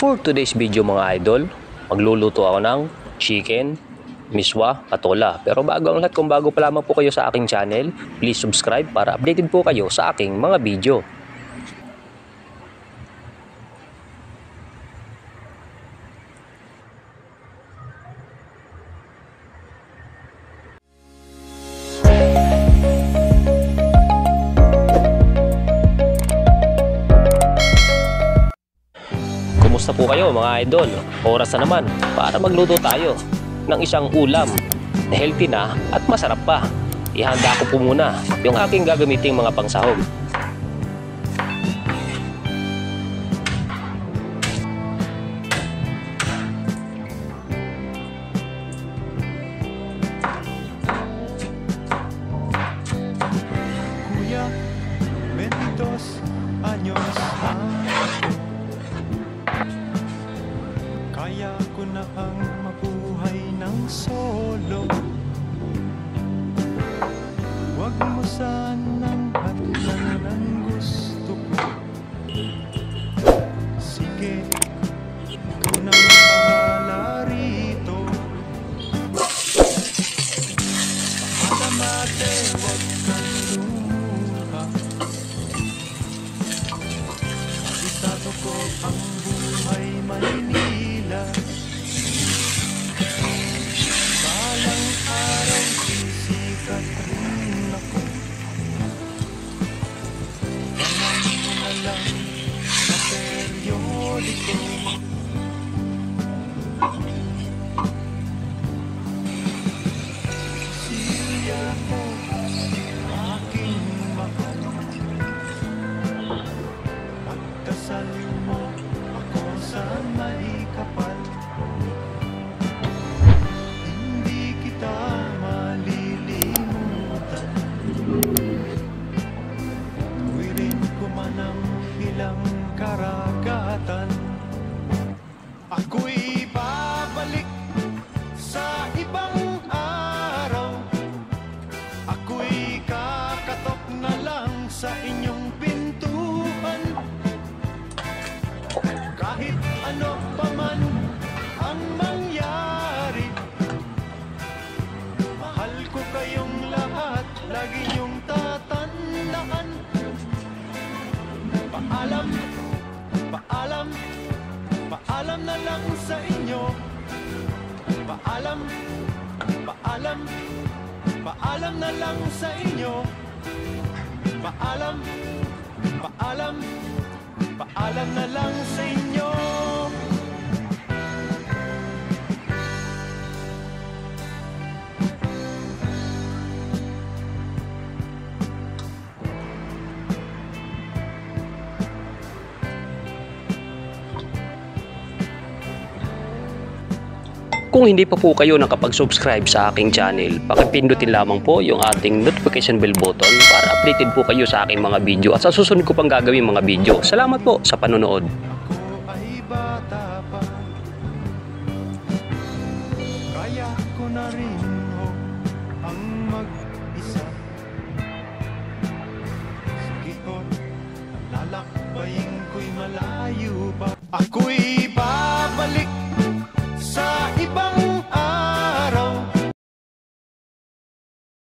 For today's video mga idol, magluluto ako ng chicken, miswa, patola. Pero bago ang lahat, kung bago pa lamang po kayo sa aking channel, please subscribe para updated po kayo sa aking mga video. Kumusta po kayo mga idol? Oras na naman para magluto tayo ng isang ulam na healthy na at masarap pa. Ihanda ko po muna yung aking gagamiting mga pangsahog. Kuya, 22 anyos kaya ko na ang mabuhay ng solo. Huwag mo sanang hatlan ang gusto ko. Sige, ikaw nang bahala rito. Pakamate, huwag kang lumuha. Isato ko ang buhay Maynila. Balang araw sisikat rin ako. Tangan mo na lang sa periodiko. Silya ko, aking mahal. Pagkasal mo ako sa may kapal. Hindi kita malilimutan. Tuwirin ko man ang ilang karagatan. Ako'y babalik sa ibang araw. Ako'y kakatok na lang sa inyong pintuan. Kahit ano pa man ang mangyari, mahal ko kayong lahat, lagi niyong tatandaan. Paalam, paalam, paalam na lang sa inyo. Paalam, paalam, paalam na lang sa inyo. Paalam, paalam, paalam na lang sa inyo. Kung hindi pa po kayo nakapag-subscribe sa aking channel, pakipindutin lamang po yung ating notification bell button para updated po kayo sa aking mga video at sa susunod ko pang gagawin mga video. Salamat po sa panonood. Ako ay bata pa, kaya ko na rin ang mag-isa. Sige ho, lalakbayin ko'y malayo pa. Ako'y babalik